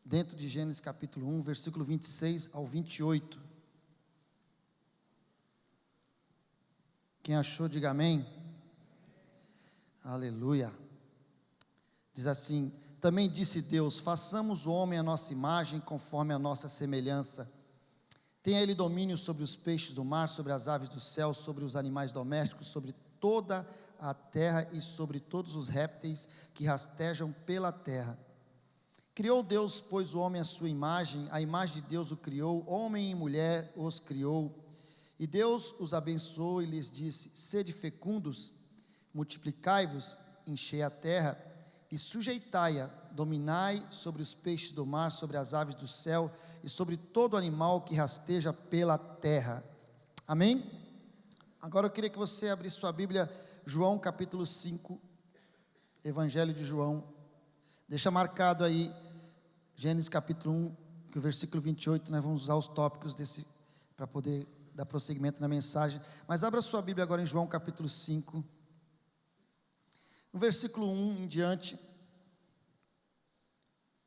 dentro de Gênesis capítulo 1, versículo 26 ao 28. Quem achou, diga amém. Aleluia. Diz assim: também disse Deus: façamos o homem à nossa imagem, conforme a nossa semelhança. Tenha ele domínio sobre os peixes do mar, sobre as aves do céu, sobre os animais domésticos, sobre toda a terra e sobre todos os répteis que rastejam pela terra. Criou Deus, pois, o homem à sua imagem, a imagem de Deus o criou, homem e mulher os criou. E Deus os abençoou e lhes disse: sede fecundos, multiplicai-vos, enchei a terra e sujeitai-a, dominai sobre os peixes do mar, sobre as aves do céu e sobre todo animal que rasteja pela terra. Amém? Agora eu queria que você abrisse sua Bíblia, João capítulo 5, Evangelho de João. Deixa marcado aí, Gênesis capítulo 1, que o versículo 28, nós vamos usar os tópicos desse, para poder dar prosseguimento na mensagem. Mas abra sua Bíblia agora em João capítulo 5. No versículo 1 em diante,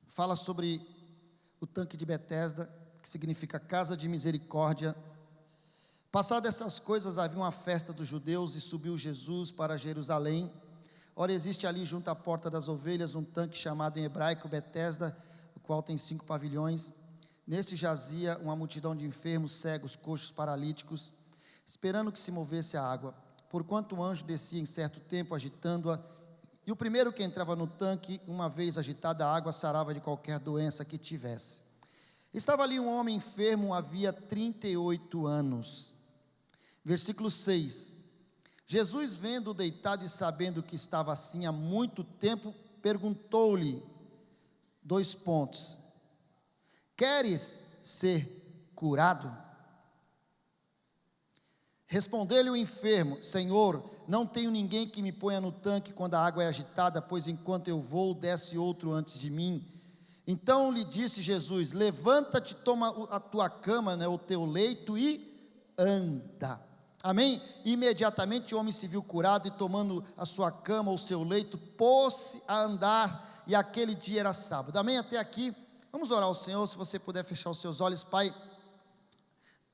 fala sobre o tanque de Betesda, que significa casa de misericórdia. Passadas essas coisas, havia uma festa dos judeus e subiu Jesus para Jerusalém. Ora, existe ali junto à porta das ovelhas um tanque chamado em hebraico Betesda, o qual tem 5 pavilhões. Nesse jazia uma multidão de enfermos, cegos, coxos, paralíticos, esperando que se movesse a água. Porquanto o anjo descia em certo tempo, agitando-a, e o primeiro que entrava no tanque, uma vez agitada a água, sarava de qualquer doença que tivesse. Estava ali um homem enfermo, havia 38 anos. Versículo 6. Jesus, vendo-o deitado e sabendo que estava assim há muito tempo, perguntou-lhe, 2 pontos: queres ser curado? Respondeu-lhe o enfermo: Senhor, não tenho ninguém que me ponha no tanque quando a água é agitada, pois enquanto eu vou, desce outro antes de mim. Então lhe disse Jesus: levanta-te, toma a tua cama, o teu leito e anda. Amém? Imediatamente o homem se viu curado e, tomando a sua cama, o seu leito, pôs-se a andar, e aquele dia era sábado. Amém? Até aqui, vamos orar ao Senhor. Se você puder fechar os seus olhos. Pai,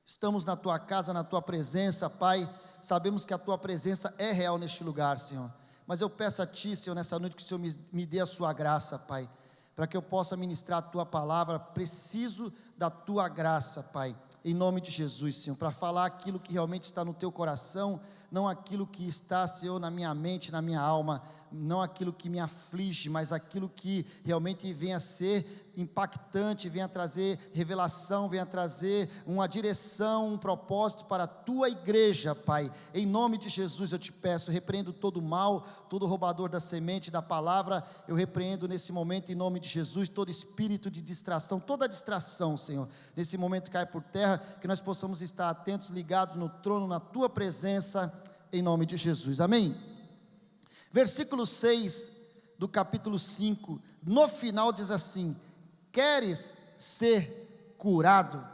estamos na tua casa, na tua presença, Pai. Sabemos que a tua presença é real neste lugar, Senhor. Mas eu peço a ti, Senhor, nessa noite, que o Senhor me dê a sua graça, Pai, para que eu possa ministrar a tua palavra. Preciso da tua graça, Pai, em nome de Jesus, Senhor, para falar aquilo que realmente está no teu coração, não aquilo que está, Senhor, na minha mente, na minha alma, não aquilo que me aflige, mas aquilo que realmente venha a ser impactante, venha trazer revelação, venha trazer uma direção, um propósito para a tua igreja, Pai. Em nome de Jesus eu te peço, repreendo todo mal, todo roubador da semente, da palavra, eu repreendo nesse momento em nome de Jesus, todo espírito de distração, toda distração, Senhor, nesse momento cai por terra, que nós possamos estar atentos, ligados no trono, na tua presença, em nome de Jesus, amém? Versículo 6 do capítulo 5, no final diz assim: queres ser curado?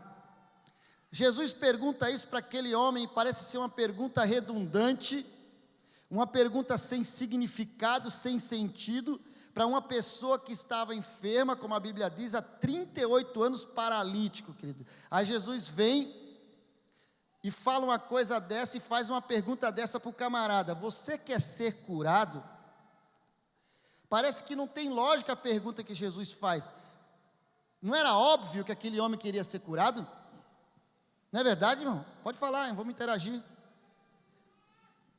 Jesus pergunta isso para aquele homem, parece ser uma pergunta redundante, uma pergunta sem significado, sem sentido, para uma pessoa que estava enferma, como a Bíblia diz, há 38 anos, paralítico, querido. Aí Jesus vem e fala uma coisa dessa e faz uma pergunta dessa para o camarada: você quer ser curado? Parece que não tem lógica a pergunta que Jesus faz. Não era óbvio que aquele homem queria ser curado? Não é verdade, irmão? Pode falar, vamos interagir.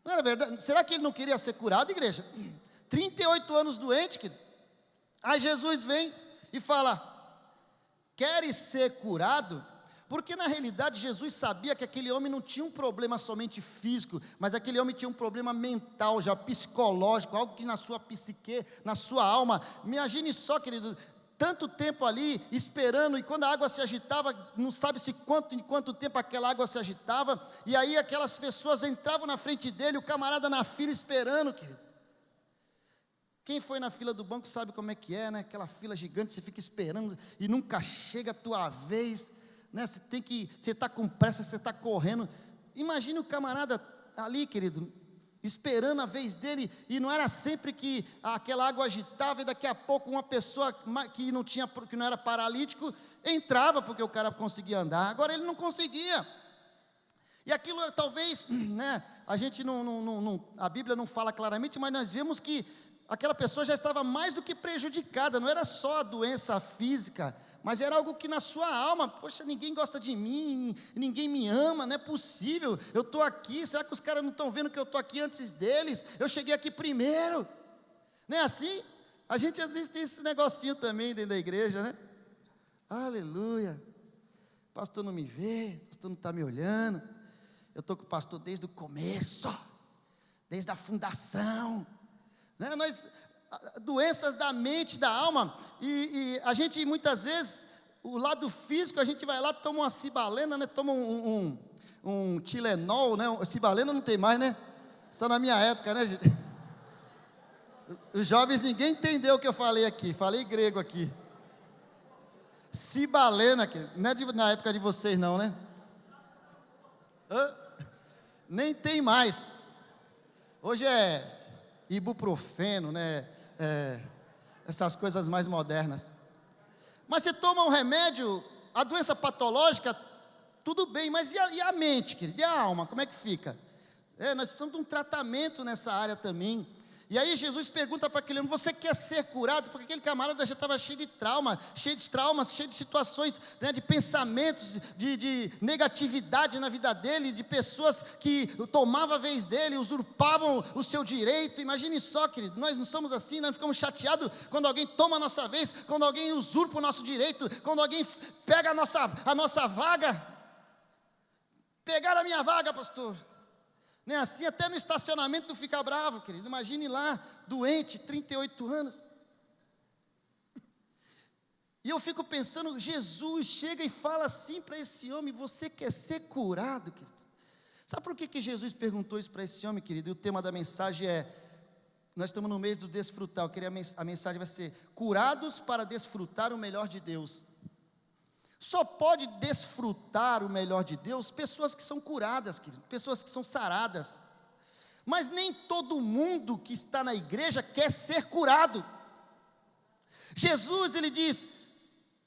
Não era verdade? Será que ele não queria ser curado, igreja? 38 anos doente, querido. Aí Jesus vem e fala: queres ser curado? Porque na realidade Jesus sabia que aquele homem não tinha um problema somente físico, mas aquele homem tinha um problema mental, já psicológico, algo que na sua psique, na sua alma. Imagine só, querido, tanto tempo ali esperando, e quando a água se agitava, não sabe-se em quanto tempo aquela água se agitava, e aí aquelas pessoas entravam na frente dele, o camarada na fila esperando, querido. Quem foi na fila do banco sabe como é que é, né? Aquela fila gigante, você fica esperando e nunca chega a tua vez, né? Você está com pressa, você está correndo. Imagine o camarada ali, querido, esperando a vez dele, e não era sempre que aquela água agitava, e daqui a pouco uma pessoa que não era paralítico, entrava, porque o cara conseguia andar. Agora ele não conseguia, e aquilo talvez, né, a gente a Bíblia não fala claramente, mas nós vemos que aquela pessoa já estava mais do que prejudicada, não era só a doença física, mas era algo que na sua alma, poxa, ninguém gosta de mim, ninguém me ama, não é possível, eu estou aqui, será que os caras não estão vendo que eu estou aqui antes deles? Eu cheguei aqui primeiro, não é assim? A gente às vezes tem esse negocinho também dentro da igreja, né? Aleluia, o pastor não me vê, o pastor não está me olhando, eu estou com o pastor desde o começo, desde a fundação, né? Doenças da mente, da alma, e a gente muitas vezes, o lado físico, a gente vai lá, toma uma cibalena, né? Toma um Tilenol, né? Cibalena não tem mais, né? Só na minha época, né, gente? Os jovens, ninguém entendeu o que eu falei aqui, falei grego aqui. Cibalena, não é na época de vocês não, né? Nem tem mais. Hoje é ibuprofeno, né? Essas coisas mais modernas. Mas você toma um remédio, a doença patológica, tudo bem, mas e a mente, querido? E a alma, como é que fica? Nós precisamos de um tratamento nessa área também. E aí Jesus pergunta para aquele homem: você quer ser curado? Porque aquele camarada já estava cheio de traumas, cheio de situações, né, de pensamentos, de negatividade na vida dele, de pessoas que tomavam a vez dele, usurpavam o seu direito. Imagine só, querido, nós não somos assim, nós ficamos chateados quando alguém toma a nossa vez, quando alguém usurpa o nosso direito, quando alguém pega a nossa vaga. Pegaram a minha vaga, pastor. Não é assim? Até no estacionamento tu fica bravo, querido. Imagine lá, doente, 38 anos. E eu fico pensando, Jesus chega e fala assim para esse homem: você quer ser curado, querido? Sabe por que Jesus perguntou isso para esse homem, querido? E o tema da mensagem é, nós estamos no mês do desfrutar. A mensagem vai ser: curados para desfrutar o melhor de Deus. Só pode desfrutar o melhor de Deus pessoas que são curadas, querido, pessoas que são saradas. Mas nem todo mundo que está na igreja quer ser curado. Jesus, ele diz: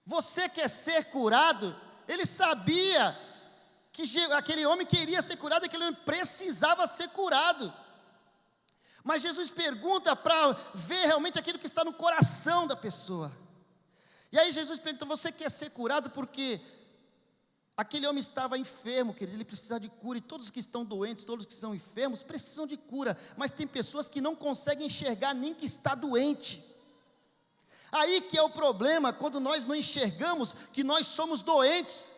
você quer ser curado? Ele sabia que aquele homem queria ser curado, aquele homem precisava ser curado. Mas Jesus pergunta para ver realmente aquilo que está no coração da pessoa. E aí Jesus pergunta: você quer ser curado? Porque aquele homem estava enfermo, querido, ele precisava de cura. E todos que estão doentes, todos que são enfermos, precisam de cura. Mas tem pessoas que não conseguem enxergar nem que está doente. Aí que é o problema, quando nós não enxergamos que nós somos doentes,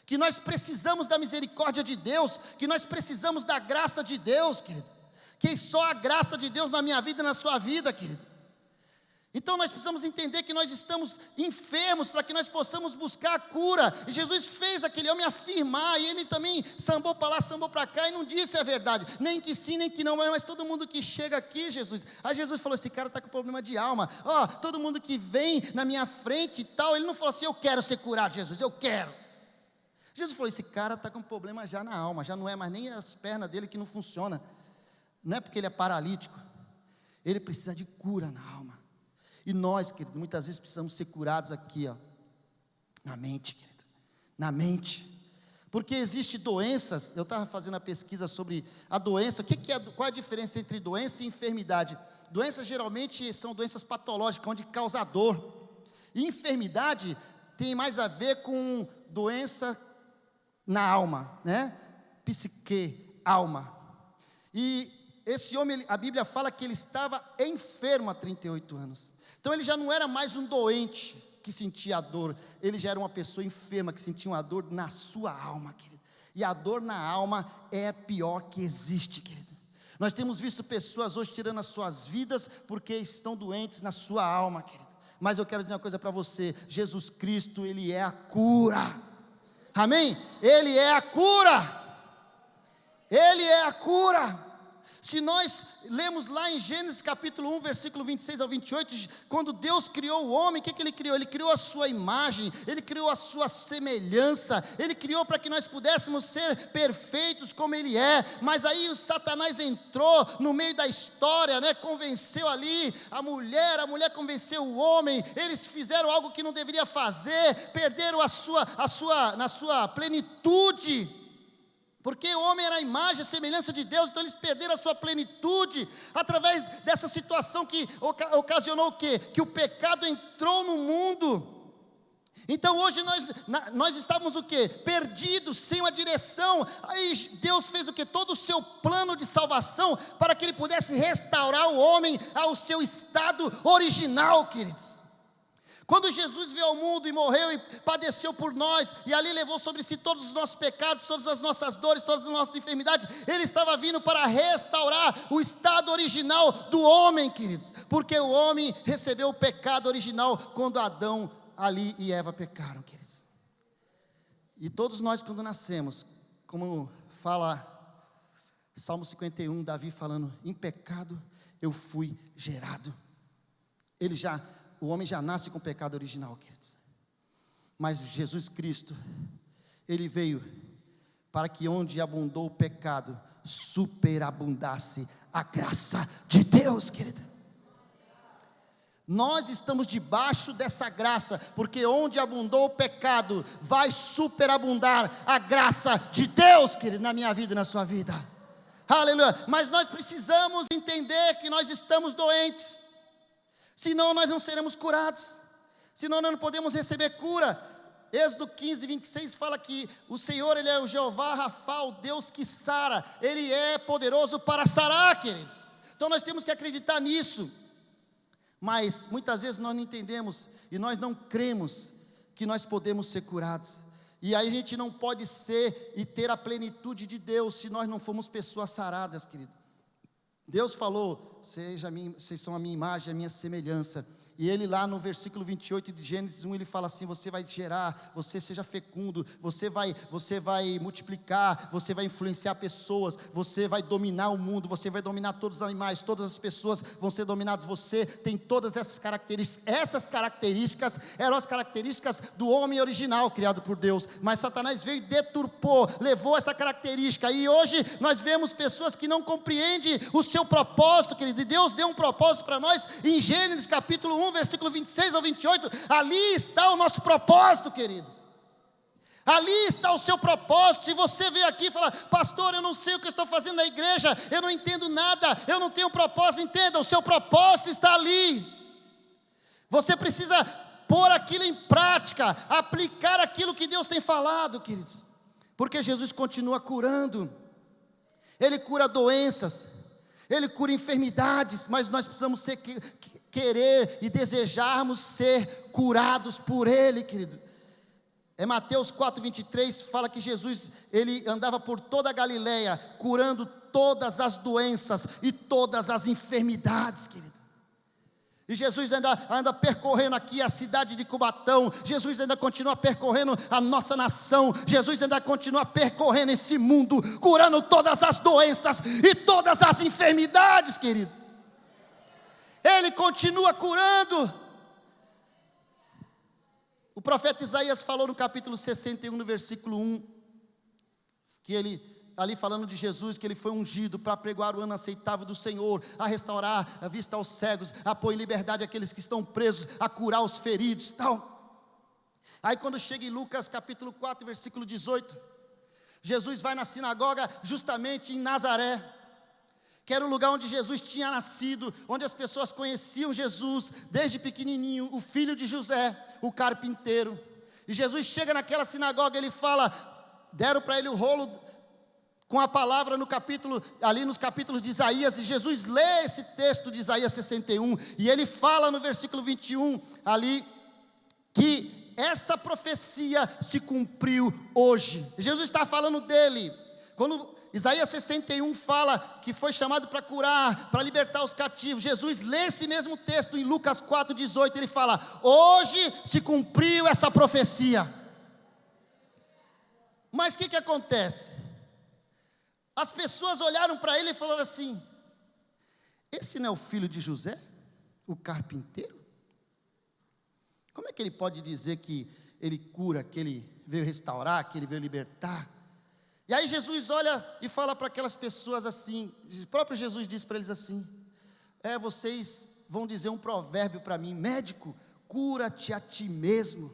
que nós precisamos da misericórdia de Deus, que nós precisamos da graça de Deus, querido. Que só a graça de Deus na minha vida e na sua vida, querido. Então nós precisamos entender que nós estamos enfermos para que nós possamos buscar a cura. E Jesus fez aquele homem afirmar, e ele também sambou para lá, sambou para cá, e não disse a verdade, nem que sim, nem que não, mas todo mundo que chega aqui, Jesus, aí Jesus falou: esse cara está com problema de alma, todo mundo que vem na minha frente e tal, ele não falou assim: eu quero ser curado, Jesus, eu quero. Jesus falou: esse cara está com problema já na alma, já não é mais nem as pernas dele que não funcionam, não é porque ele é paralítico, ele precisa de cura na alma. E nós, querido, muitas vezes precisamos ser curados aqui, na mente, querido, na mente. Porque existem doenças, eu estava fazendo a pesquisa sobre a doença, qual é a diferença entre doença e enfermidade? Doenças geralmente são doenças patológicas, onde causa dor. E enfermidade tem mais a ver com doença na alma, né? Psique, alma. E esse homem, a Bíblia fala que ele estava enfermo há 38 anos. Então ele já não era mais um doente que sentia a dor, ele já era uma pessoa enferma que sentia uma dor na sua alma, querido. E a dor na alma é a pior que existe, querido. Nós temos visto pessoas hoje tirando as suas vidas porque estão doentes na sua alma, querido. Mas eu quero dizer uma coisa para você: Jesus Cristo, Ele é a cura. Amém? Ele é a cura. Ele é a cura. Se nós lemos lá em Gênesis capítulo 1, versículo 26 ao 28, quando Deus criou o homem, o que ele criou? Ele criou a sua imagem, Ele criou a sua semelhança, Ele criou para que nós pudéssemos ser perfeitos como Ele é. Mas aí o Satanás entrou no meio da história, né? Convenceu ali a mulher convenceu o homem, eles fizeram algo que não deveria fazer, perderam na sua plenitude. Porque o homem era a imagem, a semelhança de Deus, então eles perderam a sua plenitude, através dessa situação que ocasionou o quê? Que o pecado entrou no mundo. Então hoje nós estávamos o quê? Perdidos, sem uma direção. Aí Deus fez o quê? Todo o seu plano de salvação, para que Ele pudesse restaurar o homem ao seu estado original, queridos. Quando Jesus veio ao mundo e morreu e padeceu por nós, e ali levou sobre si todos os nossos pecados, todas as nossas dores, todas as nossas enfermidades, Ele estava vindo para restaurar o estado original do homem, queridos, porque o homem recebeu o pecado original quando Adão ali e Eva pecaram, queridos. E todos nós, quando nascemos, como fala Salmo 51, Davi falando, em pecado eu fui gerado. O homem já nasce com o pecado original, queridos. Mas Jesus Cristo, Ele veio para que onde abundou o pecado, superabundasse a graça de Deus, querido. Nós estamos debaixo dessa graça, porque onde abundou o pecado, vai superabundar a graça de Deus, querido, na minha vida e na sua vida. Aleluia. Mas nós precisamos entender que nós estamos doentes, senão nós não seremos curados, senão nós não podemos receber cura. Êxodo 15, 26 fala que o Senhor, Ele é o Jeová Rafa, o Deus que sara, Ele é poderoso para sarar, queridos. Então nós temos que acreditar nisso. Mas muitas vezes nós não entendemos e nós não cremos que nós podemos ser curados. E aí a gente não pode ser e ter a plenitude de Deus se nós não formos pessoas saradas, querido. Deus falou, vocês são a minha imagem, a minha semelhança. E Ele lá no versículo 28 de Gênesis 1, Ele fala assim, você vai gerar, você seja fecundo, você vai multiplicar, você vai influenciar pessoas, você vai dominar o mundo, você vai dominar todos os animais, todas as pessoas vão ser dominadas, você tem todas essas características. Essas características eram as características do homem original, criado por Deus, mas Satanás veio e deturpou, levou essa característica, e hoje nós vemos pessoas que não compreendem o seu propósito, querido, e Deus deu um propósito para nós, em Gênesis capítulo 1, versículo 26 ao 28, ali está o nosso propósito, queridos. Ali está o seu propósito. Se você veio aqui e falar, pastor, eu não sei o que eu estou fazendo na igreja, eu não entendo nada, eu não tenho propósito, entenda, o seu propósito está ali. Você precisa pôr aquilo em prática, aplicar aquilo que Deus tem falado, queridos, porque Jesus continua curando. Ele cura doenças, Ele cura enfermidades, mas nós precisamos querer e desejarmos ser curados por Ele, querido. Mateus 4:23 fala que Jesus, Ele andava por toda a Galileia, curando todas as doenças e todas as enfermidades, querido. E Jesus anda percorrendo aqui a cidade de Cubatão, Jesus ainda continua percorrendo a nossa nação, Jesus ainda continua percorrendo esse mundo, curando todas as doenças e todas as enfermidades, querido. Ele continua curando. O profeta Isaías falou no capítulo 61, no versículo 1, que ele, ali falando de Jesus, que Ele foi ungido para pregoar o ano aceitável do Senhor, a restaurar a vista aos cegos, a pôr em liberdade aqueles que estão presos, a curar os feridos, tal. Aí quando chega em Lucas capítulo 4, versículo 18, Jesus vai na sinagoga justamente em Nazaré, que era o lugar onde Jesus tinha nascido, onde as pessoas conheciam Jesus desde pequenininho, o filho de José, o carpinteiro. E Jesus chega naquela sinagoga, Ele fala, deram para Ele o rolo com a palavra ali nos capítulos de Isaías, e Jesus lê esse texto de Isaías 61, e Ele fala no versículo 21, ali, que esta profecia se cumpriu hoje. Jesus está falando dele, quando Isaías 61 fala que foi chamado para curar, para libertar os cativos. Jesus lê esse mesmo texto em Lucas 4:18, ele fala, hoje se cumpriu essa profecia. Mas o que acontece? As pessoas olharam para ele e falaram assim, esse não é o filho de José, o carpinteiro? Como é que ele pode dizer que ele cura, que ele veio restaurar, que ele veio libertar? E aí Jesus olha e fala para aquelas pessoas assim, o próprio Jesus disse para eles assim: vocês vão dizer um provérbio para mim: médico, cura-te a ti mesmo.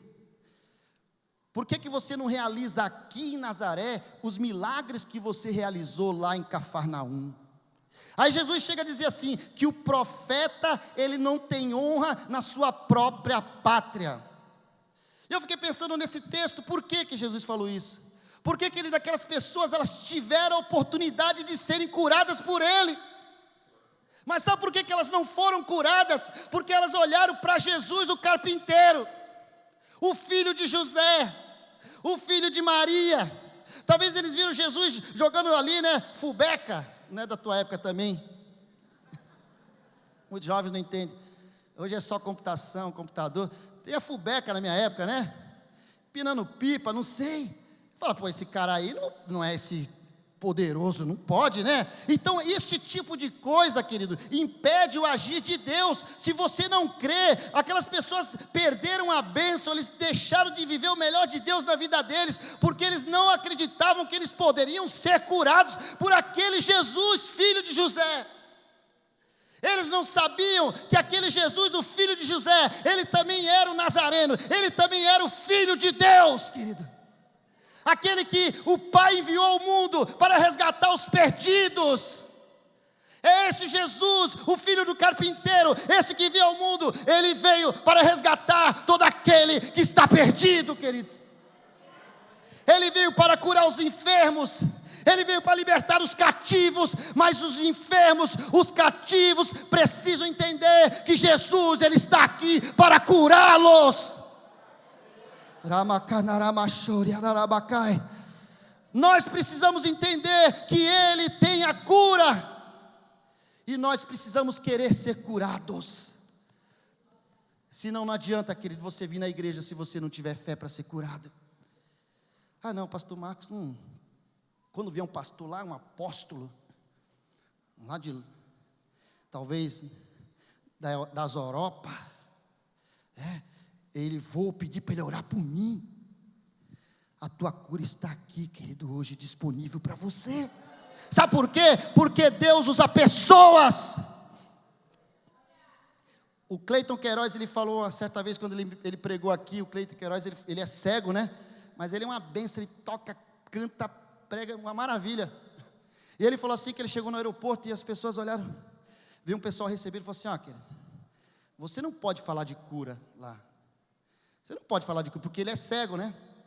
Por que você não realiza aqui em Nazaré os milagres que você realizou lá em Cafarnaum? Aí Jesus chega a dizer assim, que o profeta, ele não tem honra na sua própria pátria. E eu fiquei pensando nesse texto, por que Jesus falou isso? Por que daquelas pessoas, elas tiveram a oportunidade de serem curadas por ele? Mas sabe por que elas não foram curadas? Porque elas olharam para Jesus, o carpinteiro, o filho de José, o filho de Maria. Talvez eles viram Jesus jogando ali, fubeca. Não é da tua época também? Muitos jovens não entendem. Hoje é só computação, computador. Tem a fubeca na minha época, Pinando pipa, não sei. Fala, esse cara aí não é esse poderoso, não pode, Então, esse tipo de coisa, querido, impede o agir de Deus. Se você não crê, aquelas pessoas perderam a bênção, eles deixaram de viver o melhor de Deus na vida deles, porque eles não acreditavam que eles poderiam ser curados por aquele Jesus, filho de José. Eles não sabiam que aquele Jesus, o filho de José, ele também era o Nazareno, ele também era o filho de Deus, querido. Aquele que o Pai enviou ao mundo para resgatar os perdidos. É esse Jesus, o filho do carpinteiro, esse que veio ao mundo. Ele veio para resgatar todo aquele que está perdido, queridos. Ele veio para curar os enfermos, ele veio para libertar os cativos. Mas os enfermos, os cativos precisam entender que Jesus, ele está aqui para curá-los. Nós precisamos entender que ele tem a cura, e nós precisamos querer ser curados. Senão não adianta, querido, você vir na igreja se você não tiver fé para ser curado. Não, pastor Marcos, quando vier um pastor lá, um apóstolo lá talvez das Europa, vou pedir para ele orar por mim. A tua cura está aqui, querido, hoje disponível para você. Sabe por quê? Porque Deus usa pessoas. O Cleiton Queiroz, ele falou uma certa vez, quando ele pregou aqui, o Cleiton Queiroz, ele é cego, mas ele é uma benção, ele toca, canta, prega, uma maravilha. E ele falou assim, que ele chegou no aeroporto e as pessoas olharam, viu um pessoal receber, ele falou assim: querido, você não pode falar de cura lá. Você não pode falar de cura, porque ele é cego,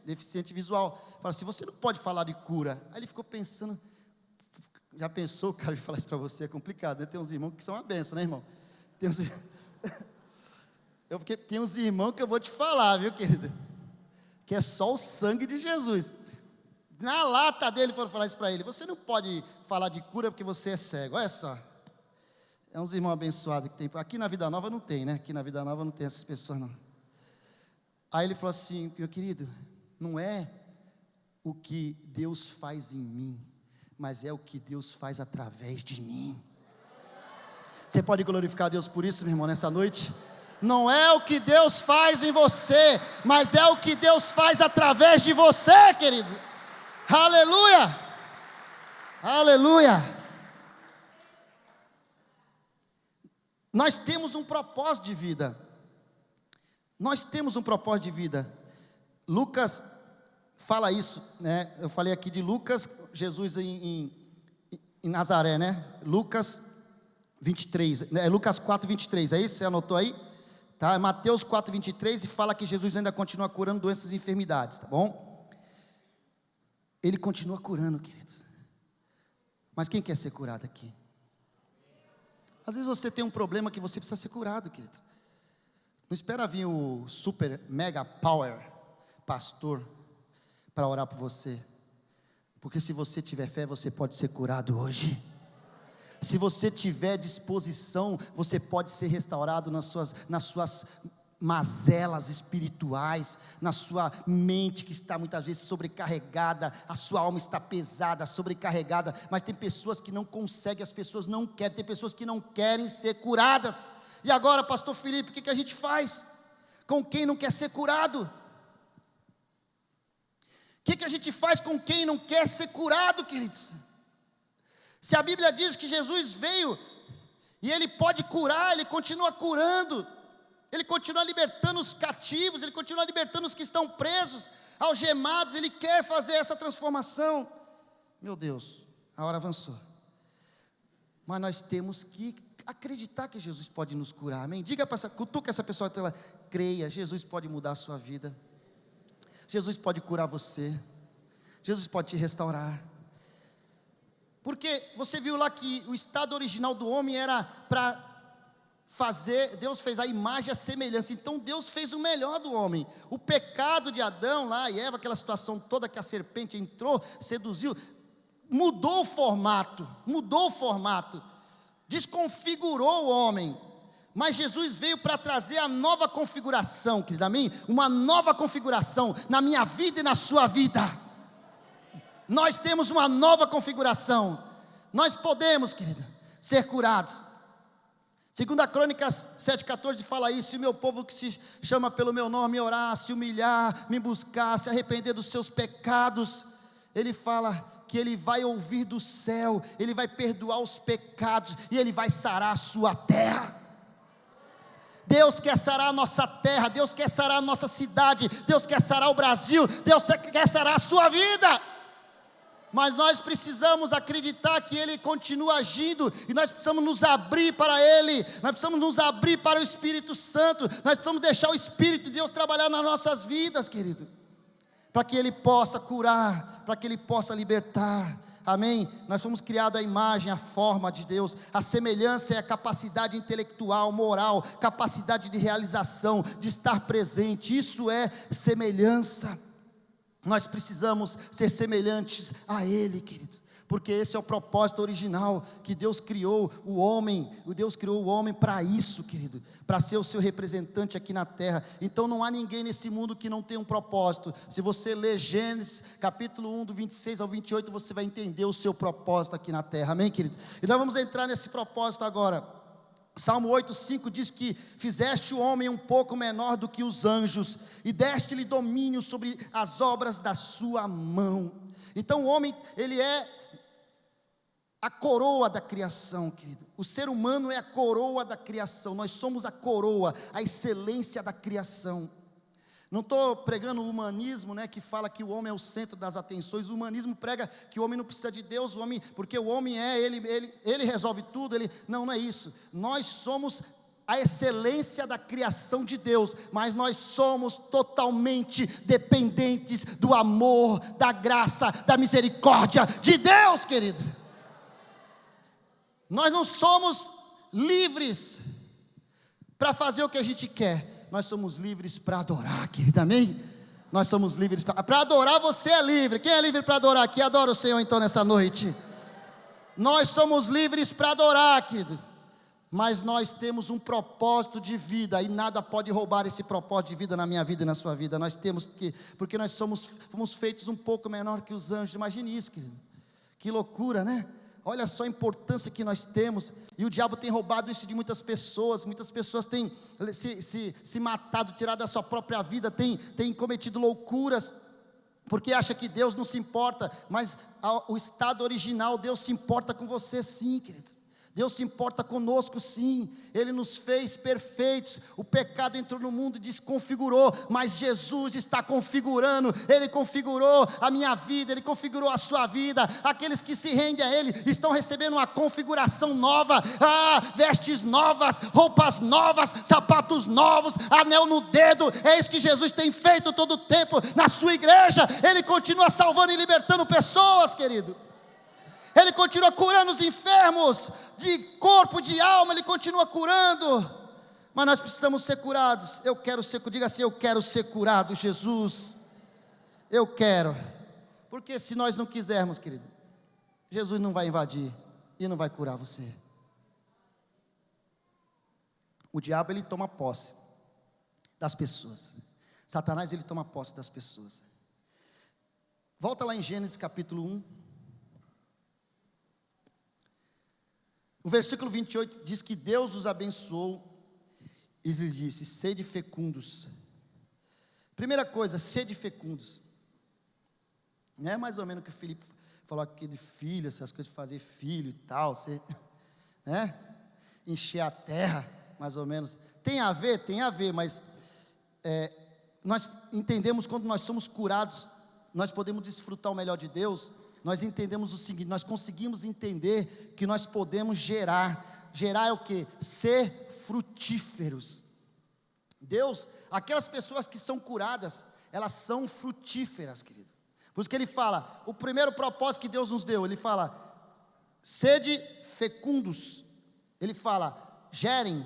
deficiente visual. Fala assim, você não pode falar de cura. Aí ele ficou pensando, já pensou, cara, de falar isso para você é complicado, Tem uns irmãos que são uma benção, irmão? Tem uns irmãos que eu vou te falar, viu, querido? Que é só o sangue de Jesus. Na lata dele foram falar isso para ele: você não pode falar de cura porque você é cego. Olha só. É uns irmãos abençoados que tem. Aqui na Vida Nova não tem, Aqui na Vida Nova não tem essas pessoas, não. Aí ele falou assim: meu querido, não é o que Deus faz em mim, mas é o que Deus faz através de mim. Você pode glorificar a Deus por isso, meu irmão, nessa noite? Não é o que Deus faz em você, mas é o que Deus faz através de você, querido. Aleluia! Aleluia! Nós temos um propósito de vida. Nós temos um propósito de vida. Lucas fala isso, Eu falei aqui de Lucas, Jesus em Nazaré, Lucas 23, Lucas 4, 23, é isso? Você anotou aí? Tá? Mateus 4, 23, e fala que Jesus ainda continua curando doenças e enfermidades, tá bom? Ele continua curando, queridos. Mas quem quer ser curado aqui? Às vezes você tem um problema que você precisa ser curado, queridos. Não espera vir o super mega power pastor para orar por você, porque se você tiver fé, você pode ser curado hoje. Se você tiver disposição, você pode ser restaurado nas suas mazelas espirituais, na sua mente que está muitas vezes sobrecarregada, a sua alma está pesada, sobrecarregada, mas tem pessoas que não conseguem, as pessoas não querem, tem pessoas que não querem ser curadas. E agora, pastor Felipe, o que a gente faz com quem não quer ser curado? O que a gente faz com quem não quer ser curado, queridos? Se a Bíblia diz que Jesus veio e Ele pode curar, Ele continua curando, Ele continua libertando os cativos, Ele continua libertando os que estão presos, algemados, Ele quer fazer essa transformação. Meu Deus, a hora avançou. Mas nós temos que acreditar que Jesus pode nos curar, amém? Diga para essa, cutuca essa pessoa, creia, Jesus pode mudar a sua vida, Jesus pode curar você, Jesus pode te restaurar. Porque você viu lá que o estado original do homem era para fazer, Deus fez a imagem e a semelhança, então Deus fez o melhor do homem. O pecado de Adão lá e Eva, aquela situação toda que a serpente entrou, seduziu, mudou o formato, desconfigurou o homem. Mas Jesus veio para trazer a nova configuração, querido, amém? Uma nova configuração na minha vida e na sua vida. Nós temos uma nova configuração. Nós podemos, querida, ser curados. 2 Crônicas 7,14 fala isso: se o meu povo que se chama pelo meu nome orar, se humilhar, me buscar, se arrepender dos seus pecados, Ele fala que Ele vai ouvir do céu, Ele vai perdoar os pecados e Ele vai sarar a sua terra. Deus quer sarar a nossa terra, Deus quer sarar a nossa cidade, Deus quer sarar o Brasil, Deus quer sarar a sua vida. Mas nós precisamos acreditar que Ele continua agindo, e nós precisamos nos abrir para Ele, nós precisamos nos abrir para o Espírito Santo, nós precisamos deixar o Espírito de Deus trabalhar nas nossas vidas, querido, para que Ele possa curar, para que Ele possa libertar, amém? Nós fomos criados à imagem, à forma de Deus. A semelhança é a capacidade intelectual, moral, capacidade de realização, de estar presente, isso é semelhança. Nós precisamos ser semelhantes a Ele, queridos, porque esse é o propósito original que Deus criou o homem. Deus criou o homem para isso, querido, para ser o seu representante aqui na terra. Então não há ninguém nesse mundo que não tenha um propósito. Se você ler Gênesis capítulo 1, do 26 ao 28, você vai entender o seu propósito aqui na terra, amém, querido? E nós vamos entrar nesse propósito agora. Salmo 8,5 diz que fizeste o homem um pouco menor do que os anjos, e deste-lhe domínio sobre as obras da sua mão. Então o homem, ele é a coroa da criação, querido. O ser humano é a coroa da criação, nós somos a coroa, a excelência da criação. Não estou pregando o humanismo, né, que fala que o homem é o centro das atenções. O humanismo prega que o homem não precisa de Deus, porque o homem ele resolve tudo. Não é isso. Nós somos a excelência da criação de Deus, mas nós somos totalmente dependentes do amor, da graça, da misericórdia de Deus, querido. Nós não somos livres para fazer o que a gente quer. Nós somos livres para adorar, querido, amém? Nós somos livres para adorar. Você é livre. Quem é livre para adorar aqui? Adora o Senhor então nessa noite. Nós somos livres para adorar, querido, mas nós temos um propósito de vida, e nada pode roubar esse propósito de vida na minha vida e na sua vida. Nós temos que, porque nós fomos feitos um pouco menor que os anjos. Imagine isso, querido, que loucura, né? Olha só a importância que nós temos. E o diabo tem roubado isso de muitas pessoas têm se matado, tirado da sua própria vida, têm cometido loucuras, porque acha que Deus não se importa. Mas o estado original, Deus se importa com você sim, querido. Deus se importa conosco sim, Ele nos fez perfeitos. O pecado entrou no mundo e desconfigurou, mas Jesus está configurando. Ele configurou a minha vida, Ele configurou a sua vida. Aqueles que se rendem a Ele estão recebendo uma configuração nova, vestes novas, roupas novas, sapatos novos, anel no dedo. É isso que Jesus tem feito todo o tempo na sua igreja. Ele continua salvando e libertando pessoas, querido. Ele continua curando os enfermos, de corpo, de alma, Ele continua curando. Mas nós precisamos ser curados. Eu quero ser, diga assim: eu quero ser curado, Jesus. Eu quero. Porque se nós não quisermos, querido, Jesus não vai invadir e não vai curar você. O diabo, ele toma posse das pessoas. Satanás, ele toma posse das pessoas. Volta lá em Gênesis capítulo 1. O versículo 28 diz que Deus os abençoou e lhes disse: sede fecundos. Primeira coisa, sede fecundos. Não é mais ou menos o que o Felipe falou aqui de filho, essas coisas de fazer filho e tal, você, né? Encher a terra, mais ou menos. Tem a ver, mas nós entendemos quando nós somos curados, nós podemos desfrutar o melhor de Deus. Nós entendemos o seguinte, nós conseguimos entender que nós podemos gerar. Gerar é o quê? Ser frutíferos. Deus, aquelas pessoas que são curadas, elas são frutíferas, querido. Por isso que ele fala, o primeiro propósito que Deus nos deu, ele fala, sede fecundos. Ele fala, gerem.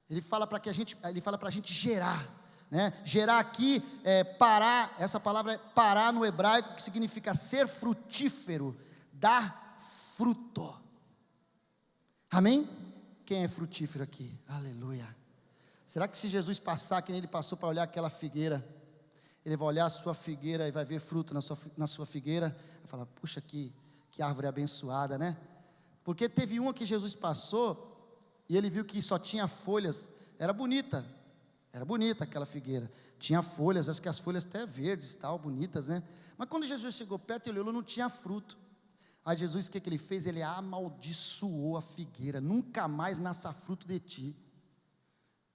Ele fala para a gente gerar, né? Gerar aqui é parar. Essa palavra é parar no hebraico, que significa ser frutífero, dar fruto. Amém? Quem é frutífero aqui? Aleluia. Será que se Jesus passar, que nem ele passou para olhar aquela figueira, ele vai olhar a sua figueira e vai ver fruto na sua figueira, vai falar, puxa, que árvore abençoada, né? Porque teve uma que Jesus passou, e ele viu que só tinha folhas. Era bonita aquela figueira, tinha folhas, acho que as folhas até verdes, tal, bonitas, né? Mas quando Jesus chegou perto, ele olhou, não tinha fruto. Aí Jesus, o que ele fez? Ele amaldiçoou a figueira, nunca mais nasça fruto de ti.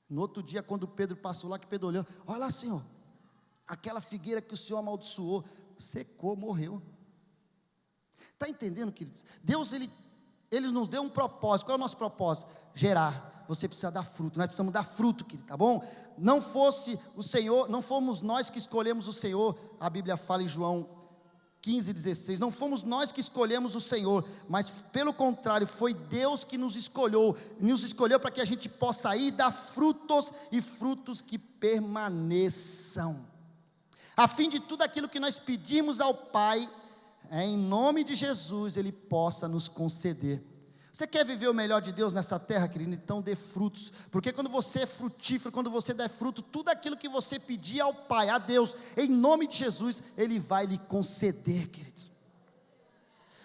No outro dia, quando Pedro passou lá, que Pedro olhou, olha lá, Senhor, aquela figueira que o Senhor amaldiçoou, secou, morreu. Está entendendo, queridos? Deus, Ele nos deu um propósito. Qual é o nosso propósito? Gerar. Você precisa dar fruto, nós precisamos dar fruto, querido, tá bom? Não fosse o Senhor, não fomos nós que escolhemos o Senhor. A Bíblia fala em João 15:16, não fomos nós que escolhemos o Senhor, mas pelo contrário, foi Deus que nos escolheu para que a gente possa ir dar frutos, e frutos que permaneçam, a fim de tudo aquilo que nós pedimos ao Pai, em nome de Jesus, Ele possa nos conceder. Você quer viver o melhor de Deus nessa terra, querido? Então dê frutos, porque quando você é frutífero, quando você der fruto, tudo aquilo que você pedir ao Pai, a Deus, em nome de Jesus, Ele vai lhe conceder, queridos.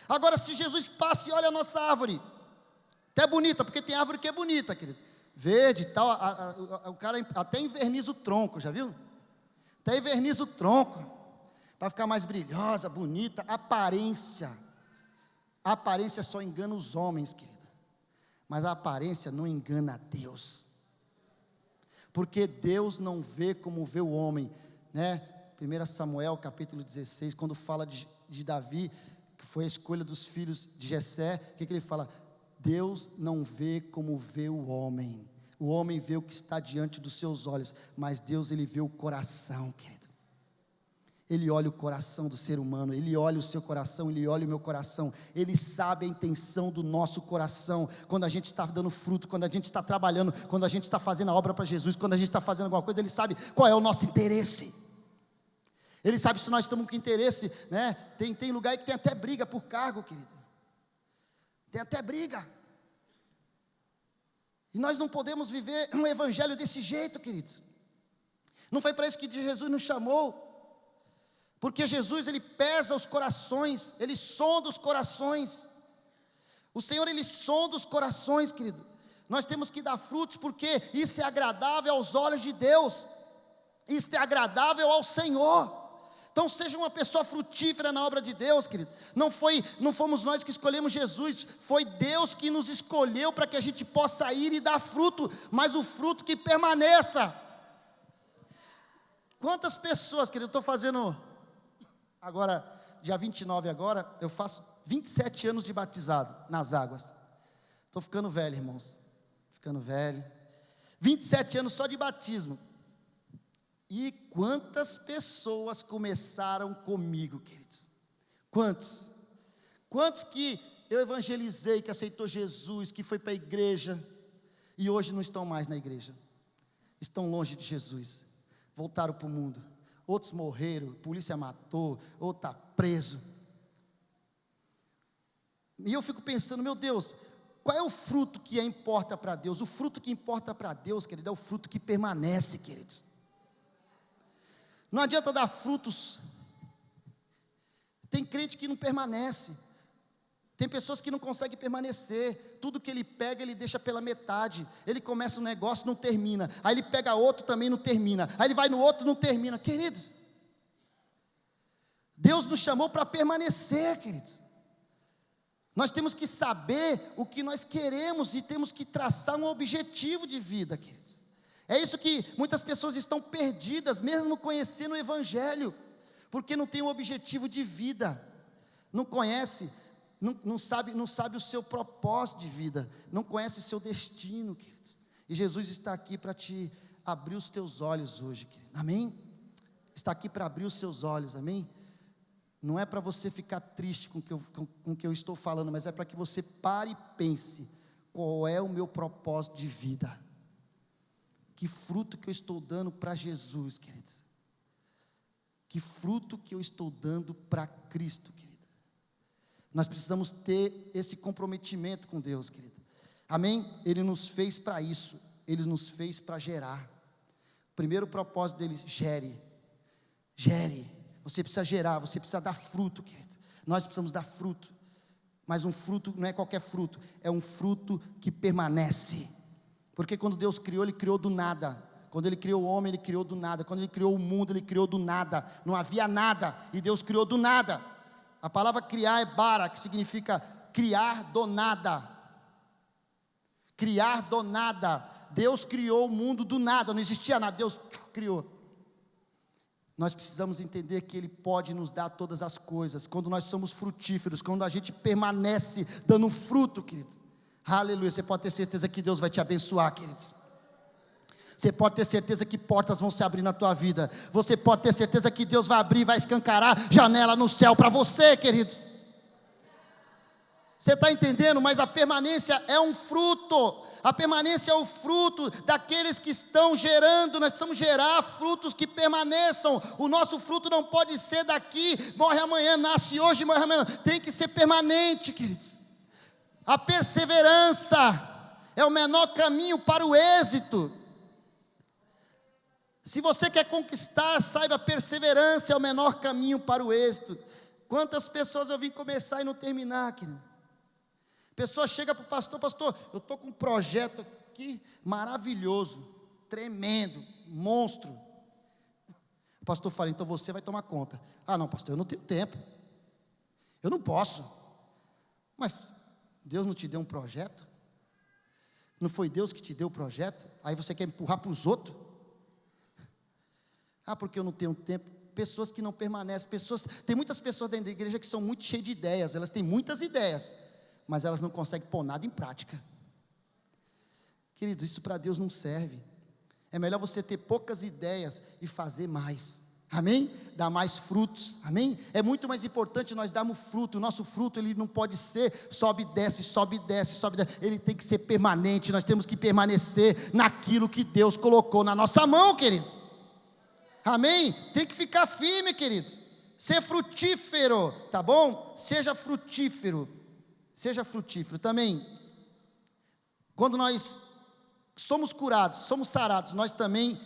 Agora, se Jesus passa e olha a nossa árvore, até bonita, porque tem árvore que é bonita, querido, verde e tal, o cara até enverniza o tronco, já viu? Até enverniza o tronco, para ficar mais brilhosa, bonita, aparência. A aparência só engana os homens, querido, mas a aparência não engana a Deus, porque Deus não vê como vê o homem, né? 1 Samuel capítulo 16, quando fala de Davi, que foi a escolha dos filhos de Jessé, o que ele fala? Deus não vê como vê o homem vê o que está diante dos seus olhos, mas Deus, Ele vê o coração, querido. Ele olha o coração do ser humano, Ele olha o seu coração, Ele olha o meu coração, Ele sabe a intenção do nosso coração, quando a gente está dando fruto, quando a gente está trabalhando, quando a gente está fazendo a obra para Jesus, quando a gente está fazendo alguma coisa, Ele sabe qual é o nosso interesse, Ele sabe se nós estamos com interesse, né? Tem lugar que tem até briga por cargo, querido, tem até briga, e nós não podemos viver um evangelho desse jeito, queridos. Não foi para isso que Jesus nos chamou. Porque Jesus, Ele pesa os corações, Ele sonda os corações. O Senhor, Ele sonda os corações, querido. Nós temos que dar frutos, porque isso é agradável aos olhos de Deus. Isso é agradável ao Senhor. Então seja uma pessoa frutífera na obra de Deus, querido. Não fomos nós que escolhemos Jesus, foi Deus que nos escolheu para que a gente possa ir e dar fruto, mas o fruto que permaneça. Quantas pessoas, querido, eu estou fazendo... Agora, dia 29 agora, eu faço 27 anos de batizado nas águas. Estou ficando velho, irmãos. Ficando velho. 27 anos só de batismo. E quantas pessoas começaram comigo, queridos? Quantos? Quantos que eu evangelizei, que aceitou Jesus, que foi para a igreja, e hoje não estão mais na igreja. Estão longe de Jesus. Voltaram para o mundo. Outros morreram, a polícia matou, outro está preso. E eu fico pensando, meu Deus, Qual é o fruto que importa para Deus? O fruto que importa para Deus, querido, é o fruto que permanece, queridos. Não adianta dar frutos. Tem crente que não permanece. Tem pessoas que não conseguem permanecer. Tudo que ele pega, ele deixa pela metade. Ele começa um negócio, não termina. Aí ele pega outro, também não termina. Aí ele vai no outro, não termina. Queridos, Deus nos chamou para permanecer, queridos. Nós temos que saber o que nós queremos e temos que traçar um objetivo de vida, queridos. É isso que muitas pessoas estão perdidas, mesmo conhecendo o Evangelho, porque não tem um objetivo de vida, não conhece, não sabe o seu propósito de vida, não conhece o seu destino, queridos. E Jesus está aqui para te abrir os teus olhos hoje, querido. Amém? Está aqui para abrir os seus olhos, amém? Não é para você ficar triste com o que eu estou falando, mas é para que você pare e pense: qual é o meu propósito de vida? Que fruto que eu estou dando para Jesus, queridos? Que fruto que eu estou dando para Cristo, querido? Nós precisamos ter esse comprometimento com Deus, querido. Amém? Ele nos fez para isso, Ele nos fez para gerar. O primeiro propósito dele: gere. Você precisa gerar, você precisa dar fruto, querido. Nós precisamos dar fruto. Mas um fruto não é qualquer fruto, é um fruto que permanece. Porque quando Deus criou, Ele criou do nada. Quando Ele criou o homem, Ele criou do nada. Quando Ele criou o mundo, Ele criou do nada. Não havia nada, e Deus criou do nada. A palavra criar é bara, que significa criar do nada. Criar do nada. Deus criou o mundo do nada, não existia nada, Deus criou. Nós precisamos entender que Ele pode nos dar todas as coisas, quando nós somos frutíferos, quando a gente permanece dando fruto, querido. Aleluia, você pode ter certeza que Deus vai te abençoar, queridos. Você pode ter certeza que portas vão se abrir na tua vida. Você pode ter certeza que Deus vai abrir, vai escancarar janela no céu para você, queridos. Você está entendendo? Mas a permanência é um fruto. A permanência é o fruto daqueles que estão gerando. Nós precisamos gerar frutos que permaneçam. O nosso fruto não pode ser daqui, morre amanhã, nasce hoje, morre amanhã. Tem que ser permanente, queridos. A perseverança é o menor caminho para o êxito. Se você quer conquistar, saiba, a perseverança é o menor caminho para o êxito. Quantas pessoas eu vim começar e não terminar, querido? Pessoa chega para o pastor: pastor, eu estou com um projeto aqui maravilhoso, tremendo, monstro. O pastor fala: então você vai tomar conta. Ah, não, pastor, eu não tenho tempo, eu não posso. Mas Deus não te deu um projeto? Não foi Deus que te deu o projeto? Aí você quer empurrar para os outros? Ah, porque eu não tenho tempo. Pessoas que não permanecem, tem muitas pessoas dentro da igreja que são muito cheias de ideias, elas têm muitas ideias, mas elas não conseguem pôr nada em prática. Querido, isso para Deus não serve. É melhor você ter poucas ideias e fazer mais. Amém? Dar mais frutos. Amém? É muito mais importante nós darmos fruto. O nosso fruto, ele não pode ser sobe e desce, sobe e desce, sobe e desce. Ele tem que ser permanente. Nós temos que permanecer naquilo que Deus colocou na nossa mão, querido. Amém? Tem que ficar firme, querido. Ser frutífero, tá bom? Seja frutífero. Seja frutífero também. Quando nós somos curados, somos sarados, nós também,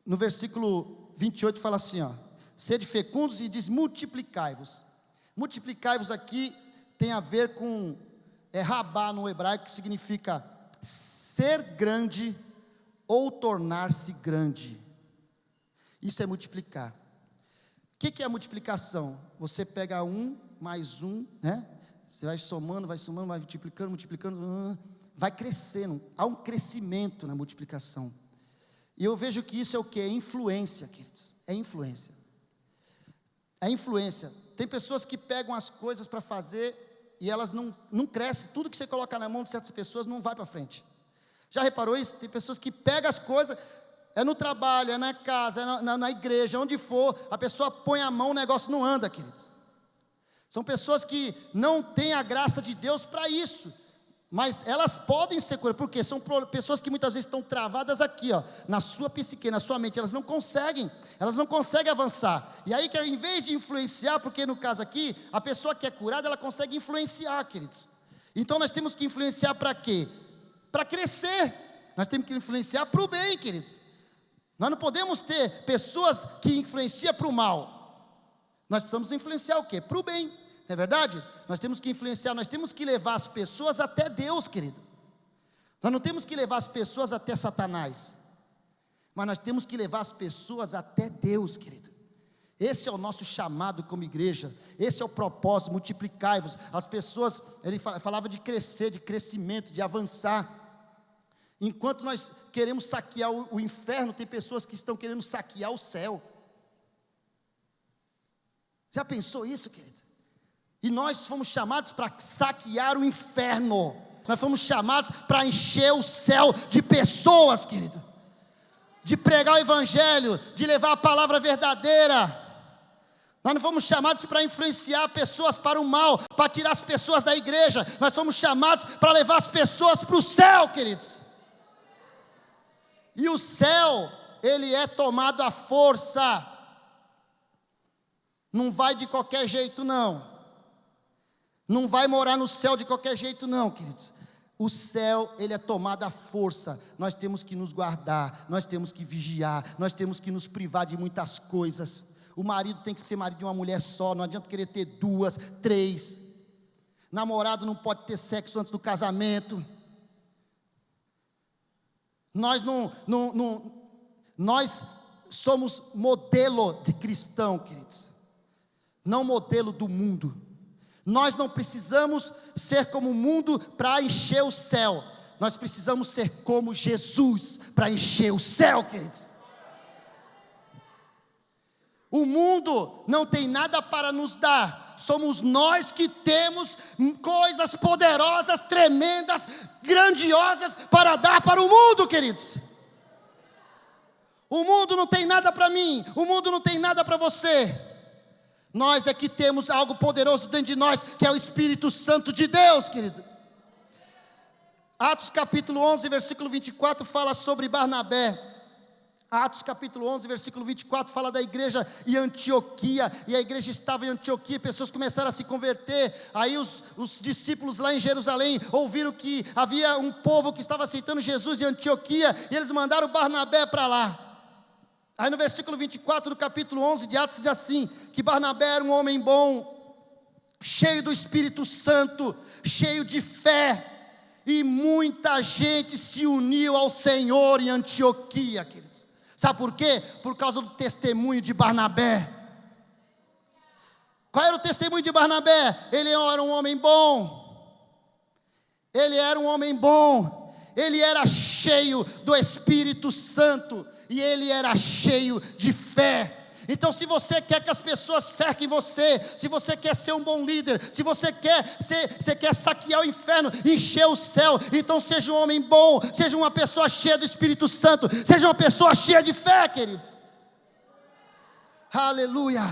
no versículo 28 fala assim, ó: sede fecundos e diz multiplicai-vos. Multiplicai-vos aqui tem a ver com rabá no hebraico, que significa ser grande ou tornar-se grande. Isso é multiplicar. O que é a multiplicação? Você pega um, mais um, né? Você vai somando, vai multiplicando, multiplicando, vai crescendo. Há um crescimento na multiplicação. E eu vejo que isso é o que? É influência, queridos. É influência. É influência. Tem pessoas que pegam as coisas para fazer e elas não crescem. Tudo que você coloca na mão de certas pessoas não vai para frente. Já reparou isso? Tem pessoas que pegam as coisas, é no trabalho, é na casa, é na igreja, onde for, a pessoa põe a mão, o negócio não anda, queridos. São pessoas que não têm a graça de Deus para isso. Mas elas podem ser curadas, porque são pessoas que muitas vezes estão travadas aqui, ó, na sua psique, na sua mente, elas não conseguem avançar. E aí que ao invés de influenciar, porque no caso aqui, a pessoa que é curada, ela consegue influenciar, queridos. Então nós temos que influenciar para quê? Para crescer. Nós temos que influenciar para o bem, queridos. Nós não podemos ter pessoas que influenciam para o mal. Nós precisamos influenciar o quê? Para o bem, não é verdade? Nós temos que influenciar, nós temos que levar as pessoas até Deus, querido. Nós não temos que levar as pessoas até Satanás, mas nós temos que levar as pessoas até Deus, querido. Esse é o nosso chamado como igreja, esse é o propósito, multiplicai-vos. As pessoas, ele falava de crescer, de crescimento, de avançar. Enquanto nós queremos saquear o inferno, tem pessoas que estão querendo saquear o céu. Já pensou isso, querido? E nós fomos chamados para saquear o inferno. Nós fomos chamados para encher o céu de pessoas, querido. De pregar o evangelho, de levar a palavra verdadeira. Nós não fomos chamados para influenciar pessoas para o mal, para tirar as pessoas da igreja. Nós fomos chamados para levar as pessoas para o céu, queridos. E o céu, ele é tomado à força. Não vai de qualquer jeito, não. Não vai morar no céu de qualquer jeito, não, queridos. O céu, ele é tomado à força. Nós temos que nos guardar, nós temos que vigiar, nós temos que nos privar de muitas coisas. O marido tem que ser marido de uma mulher só, não adianta querer ter 2, 3. Namorado não pode ter sexo antes do casamento. Nós somos modelo de cristão, queridos. Não modelo do mundo. Nós não precisamos ser como o mundo para encher o céu. Nós precisamos ser como Jesus para encher o céu, queridos. O mundo não tem nada para nos dar. Somos nós que temos coisas poderosas, tremendas, grandiosas para dar para o mundo, queridos. O mundo não tem nada para mim. O mundo não tem nada para você. Nós é que temos algo poderoso dentro de nós, que é o Espírito Santo de Deus, querido. Atos capítulo 11, versículo 24, fala sobre Barnabé. Atos capítulo 11, versículo 24, fala da igreja em Antioquia. E a igreja estava em Antioquia, pessoas começaram a se converter. Aí os discípulos lá em Jerusalém ouviram que havia um povo que estava aceitando Jesus em Antioquia, e eles mandaram Barnabé para lá. Aí no versículo 24 do capítulo 11 de Atos diz assim, que Barnabé era um homem bom, cheio do Espírito Santo, cheio de fé, e muita gente se uniu ao Senhor em Antioquia, queridos. Sabe por quê? Por causa do testemunho de Barnabé. Qual era o testemunho de Barnabé? Ele era um homem bom. Ele era um homem bom. Ele era cheio do Espírito Santo. E ele era cheio de fé. Então, se você quer que as pessoas cerquem você, se você quer ser um bom líder, se você quer saquear o inferno, encher o céu, então seja um homem bom, seja uma pessoa cheia do Espírito Santo, seja uma pessoa cheia de fé, queridos. Aleluia.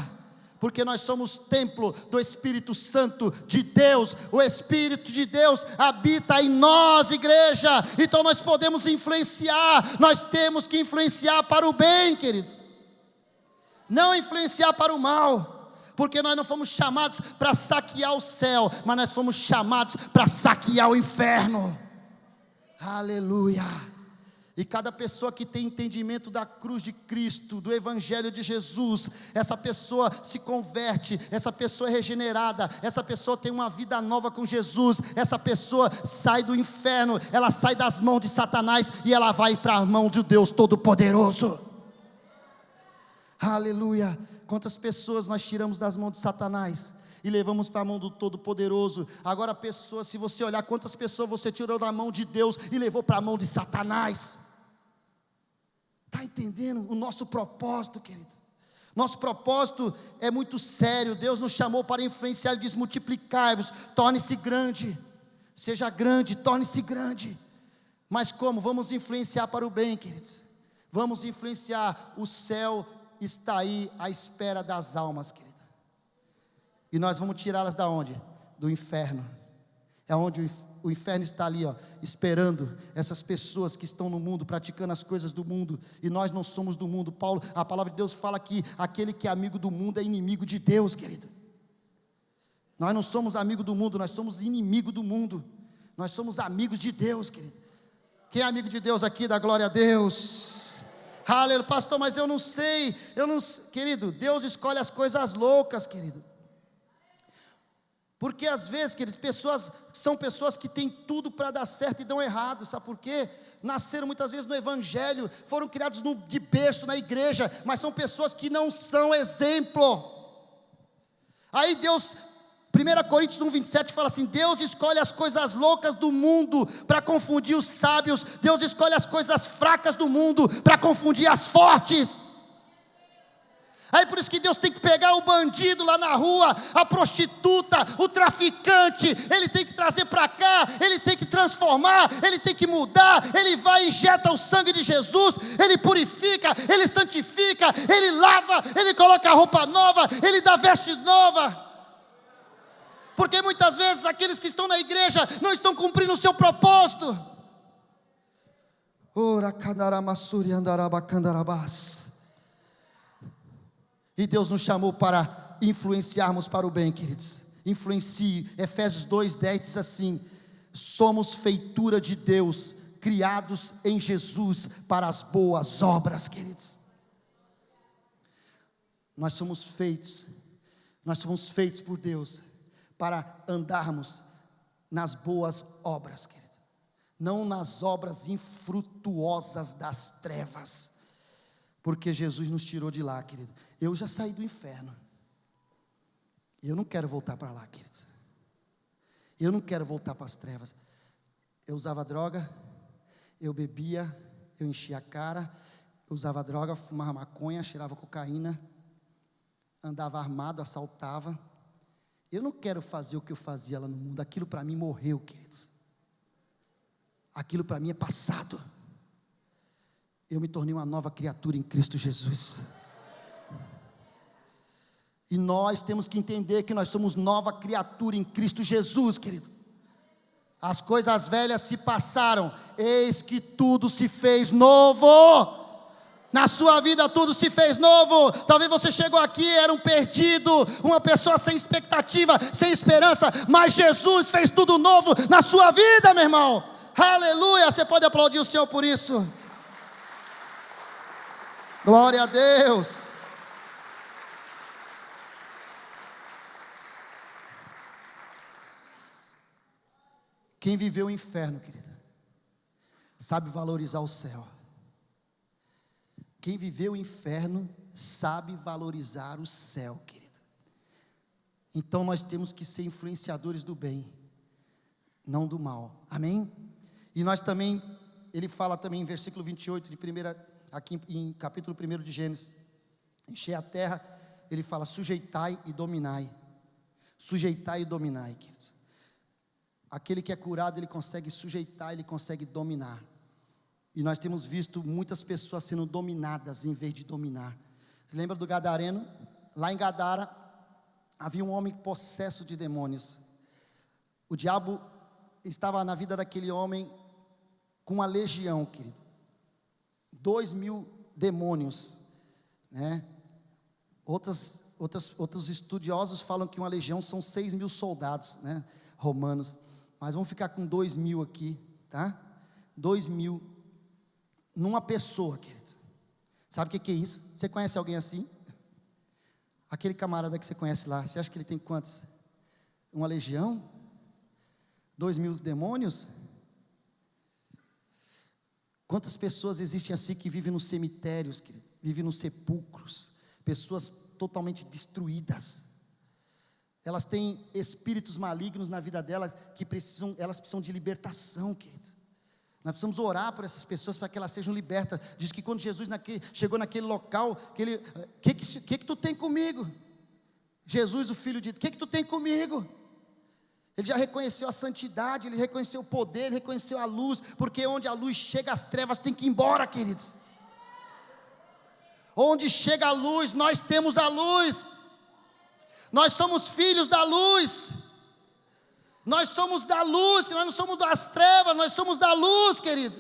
Porque nós somos templo do Espírito Santo de Deus. O Espírito de Deus habita em nós, igreja. Então nós podemos influenciar. Nós temos que influenciar para o bem, queridos. Não influenciar para o mal. Porque nós não fomos chamados para saquear o céu, mas nós fomos chamados para saquear o inferno. Aleluia. E cada pessoa que tem entendimento da cruz de Cristo, do Evangelho de Jesus, essa pessoa se converte, essa pessoa é regenerada, essa pessoa tem uma vida nova com Jesus, essa pessoa sai do inferno, ela sai das mãos de Satanás e ela vai para a mão de Deus Todo-Poderoso. Aleluia. Quantas pessoas nós tiramos das mãos de Satanás e levamos para a mão do Todo-Poderoso? Agora, pessoas, se você olhar quantas pessoas você tirou da mão de Deus e levou para a mão de Satanás. Está entendendo o nosso propósito, querido? Nosso propósito é muito sério. Deus nos chamou para influenciar. Ele diz: multiplicai-vos, torne-se grande. Seja grande, torne-se grande. Mas como? Vamos influenciar para o bem, queridos. Vamos influenciar. O céu está aí à espera das almas, querido. E nós vamos tirá-las da onde? Do inferno. É onde o inferno está ali, ó, esperando essas pessoas que estão no mundo, praticando as coisas do mundo. E nós não somos do mundo. A palavra de Deus fala que aquele que é amigo do mundo é inimigo de Deus, querido. Nós não somos amigo do mundo, nós somos inimigo do mundo. Nós somos amigos de Deus, querido. Quem é amigo de Deus aqui, dá glória a Deus. Aleluia, pastor, mas eu não sei. Querido, Deus escolhe as coisas loucas, querido. Porque às vezes, querido, são pessoas que têm tudo para dar certo e dão errado, sabe por quê? Nasceram muitas vezes no evangelho, foram criados de berço na igreja, mas são pessoas que não são exemplo. Aí Deus, 1 Coríntios 1:27 fala assim: Deus escolhe as coisas loucas do mundo para confundir os sábios, Deus escolhe as coisas fracas do mundo para confundir as fortes. Aí por isso que Deus tem que pegar o bandido lá na rua, a prostituta, o traficante, Ele tem que trazer para cá, Ele tem que transformar, Ele tem que mudar. Ele vai e injeta o sangue de Jesus, Ele purifica, Ele santifica, Ele lava, Ele coloca a roupa nova, Ele dá veste nova. Porque muitas vezes aqueles que estão na igreja não estão cumprindo o seu propósito. Ora candaramassuri andarabacandarabás. E Deus nos chamou para influenciarmos para o bem, queridos. Influencie. Efésios 2:10 diz assim: somos feitura de Deus, criados em Jesus para as boas obras, queridos. Nós somos feitos por Deus para andarmos nas boas obras, querido. Não nas obras infrutuosas das trevas. Porque Jesus nos tirou de lá, querido. Eu já saí do inferno. Eu não quero voltar para lá, querido. Eu não quero voltar para as trevas. Eu usava droga, eu bebia, eu enchia a cara, eu usava droga, fumava maconha, cheirava cocaína, andava armado, assaltava. Eu não quero fazer o que eu fazia lá no mundo. Aquilo para mim morreu, queridos. Aquilo para mim é passado. Eu me tornei uma nova criatura em Cristo Jesus. E nós temos que entender que nós somos nova criatura em Cristo Jesus, querido. As coisas velhas se passaram, eis que tudo se fez novo. Na sua vida tudo se fez novo. Talvez você chegou aqui, era um perdido, uma pessoa sem expectativa, sem esperança, mas Jesus fez tudo novo na sua vida, meu irmão. Aleluia, você pode aplaudir o Senhor por isso. Glória a Deus. Quem viveu o inferno, querida, sabe valorizar o céu. Quem viveu o inferno sabe valorizar o céu, querida. Então nós temos que ser influenciadores do bem, não do mal. Amém? E nós também, ele fala também em versículo 28 de aqui em capítulo 1 de Gênesis: encher a terra, ele fala: sujeitai e dominai. Sujeitai e dominai, queridos. Aquele que é curado, ele consegue sujeitar, ele consegue dominar. E nós temos visto muitas pessoas sendo dominadas em vez de dominar. Você lembra do gadareno? Lá em Gadara havia um homem possesso de demônios. O diabo estava na vida daquele homem com uma legião, querido. 2.000 demônios, né? Outros estudiosos falam que uma legião são 6.000 soldados, né, romanos. Mas vamos ficar com 2.000 aqui, tá? 2.000 numa pessoa, querido. Sabe o que é isso? Você conhece alguém assim? Aquele camarada que você conhece lá, você acha que ele tem quantos? Uma legião? 2.000 demônios? Quantas pessoas existem assim que vivem nos cemitérios, querido? Vivem nos sepulcros? Pessoas totalmente destruídas. Elas têm espíritos malignos na vida delas que elas precisam de libertação, querido. Nós precisamos orar por essas pessoas para que elas sejam libertas. Diz que quando Jesus chegou naquele local, que tu tem comigo? Jesus, o Filho de Deus, que tu tem comigo? Ele já reconheceu a santidade, ele reconheceu o poder, ele reconheceu a luz, porque onde a luz chega, as trevas têm que ir embora, queridos. Onde chega a luz, nós temos a luz. Nós somos filhos da luz. Nós somos da luz, nós não somos das trevas, nós somos da luz, querido.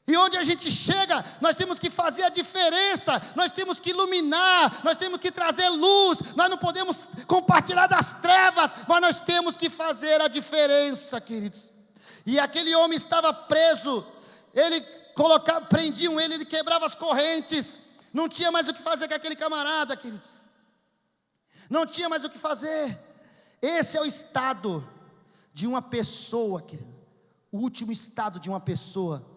E onde a gente chega, nós temos que fazer a diferença, nós temos que iluminar, nós temos que trazer luz, nós não podemos compartilhar das trevas, mas nós temos que fazer a diferença, queridos. E aquele homem estava preso, prendiam ele quebrava as correntes, não tinha mais o que fazer com aquele camarada, queridos. Não tinha mais o que fazer. Esse é o estado de uma pessoa, querido. O último estado de uma pessoa.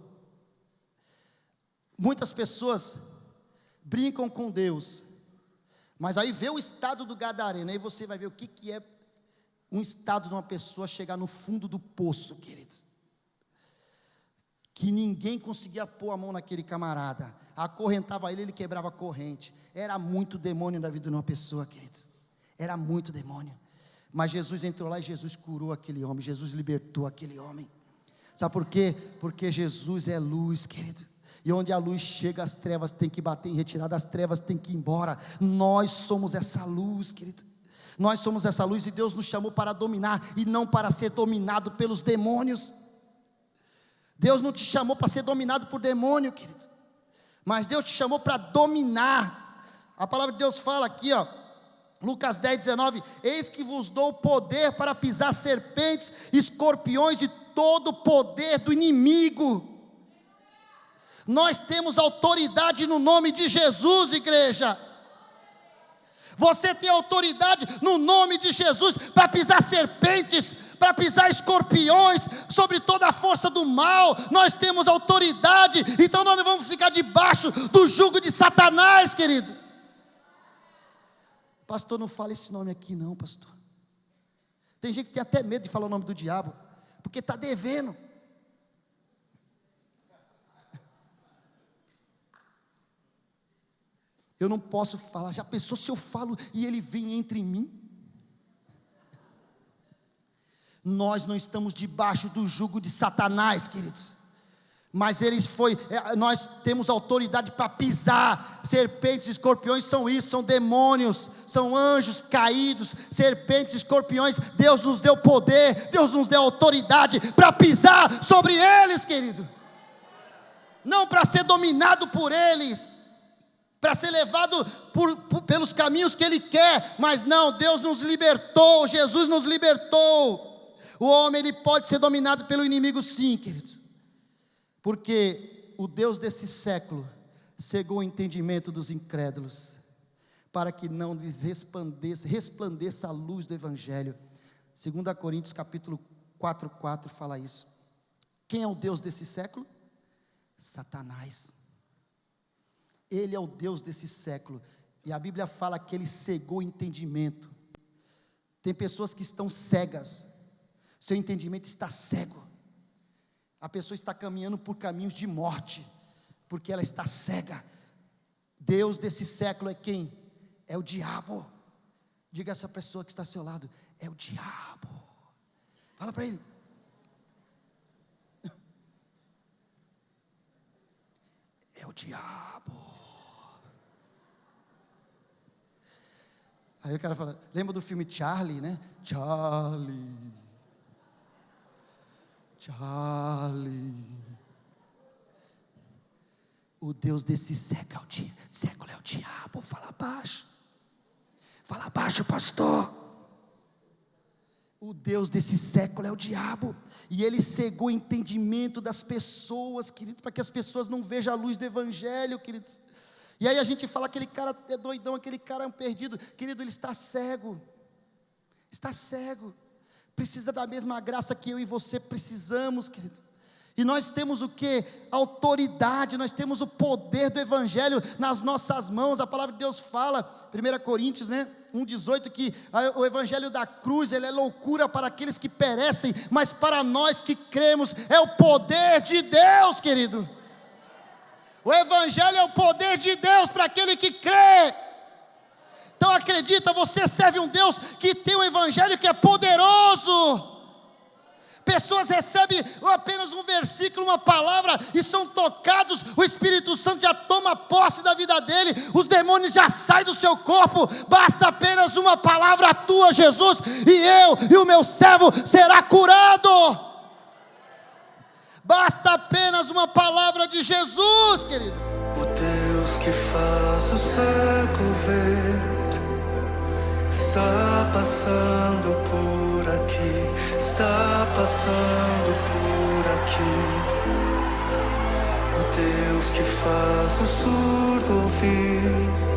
Muitas pessoas brincam com Deus, mas aí vê o estado do gadareno, aí você vai ver o que é um estado de uma pessoa chegar no fundo do poço, queridos. Que ninguém conseguia pôr a mão naquele camarada, acorrentava ele quebrava a corrente. Era muito demônio na vida de uma pessoa, queridos. Era muito demônio. Mas Jesus entrou lá e Jesus curou aquele homem, Jesus libertou aquele homem. Sabe por quê? Porque Jesus é luz, querido. E onde a luz chega, as trevas têm que bater em retirada, as trevas têm que ir embora. Nós somos essa luz, querido. Nós somos essa luz e Deus nos chamou para dominar e não para ser dominado pelos demônios. Deus não te chamou para ser dominado por demônio, querido. Mas Deus te chamou para dominar. A palavra de Deus fala aqui, Lucas 10:19, eis que vos dou poder para pisar serpentes, escorpiões e todo o poder do inimigo. Nós temos autoridade no nome de Jesus, igreja. Você tem autoridade no nome de Jesus para pisar serpentes, para pisar escorpiões, sobre toda a força do mal. Nós temos autoridade, então nós não vamos ficar debaixo do jugo de Satanás, querido. Pastor, não fala esse nome aqui não, pastor. Tem gente que tem até medo de falar o nome do diabo, porque está devendo. Eu não posso falar. Já pensou se eu falo e ele vem entre mim? Nós não estamos debaixo do jugo de Satanás, queridos. Mas nós temos autoridade para pisar. Serpentes e escorpiões são isso, são demônios, são anjos caídos. Serpentes e escorpiões, Deus nos deu poder, Deus nos deu autoridade para pisar sobre eles, querido. Não para ser dominado por eles, para ser levado pelos caminhos que Ele quer, mas não, Deus nos libertou, Jesus nos libertou. O homem, ele pode ser dominado pelo inimigo sim, queridos, porque o Deus desse século cegou o entendimento dos incrédulos, para que não lhes resplandeça a luz do Evangelho. 2 Coríntios capítulo 4:4 fala isso. Quem é o Deus desse século? Satanás. Ele é o Deus desse século, e a Bíblia fala que ele cegou o entendimento. Tem pessoas que estão cegas, seu entendimento está cego. A pessoa está caminhando por caminhos de morte, porque ela está cega. Deus desse século é quem? É o diabo. Diga a essa pessoa que está ao seu lado, é o diabo. Fala para ele. É o diabo. Aí o cara fala, lembra do filme Charlie, né? Charlie. O Deus desse século é o diabo. Fala baixo, pastor. O Deus desse século é o diabo, e ele cegou o entendimento das pessoas, querido, para que as pessoas não vejam a luz do Evangelho, queridos. E aí a gente fala, aquele cara é doidão, aquele cara é um perdido. Querido, ele está cego, precisa da mesma graça que eu e você precisamos, querido. E nós temos o que? Autoridade, nós temos o poder do Evangelho nas nossas mãos. A palavra de Deus fala, 1 Coríntios 1,18, que o Evangelho da cruz, ele é loucura para aqueles que perecem, mas para nós que cremos, é o poder de Deus, querido. O Evangelho é o poder de Deus para aquele que crê. Então acredita, você serve um Deus que tem um Evangelho que é poderoso. Pessoas recebem apenas um versículo, uma palavra, e são tocados, o Espírito Santo já toma posse da vida dele, os demônios já saem do seu corpo, basta apenas uma palavra tua, Jesus, e eu e o meu servo será curado. Basta apenas uma palavra de Jesus, querido. O Deus que faz o cego ver está passando por aqui, está passando por aqui. O Deus que faz o surdo ouvir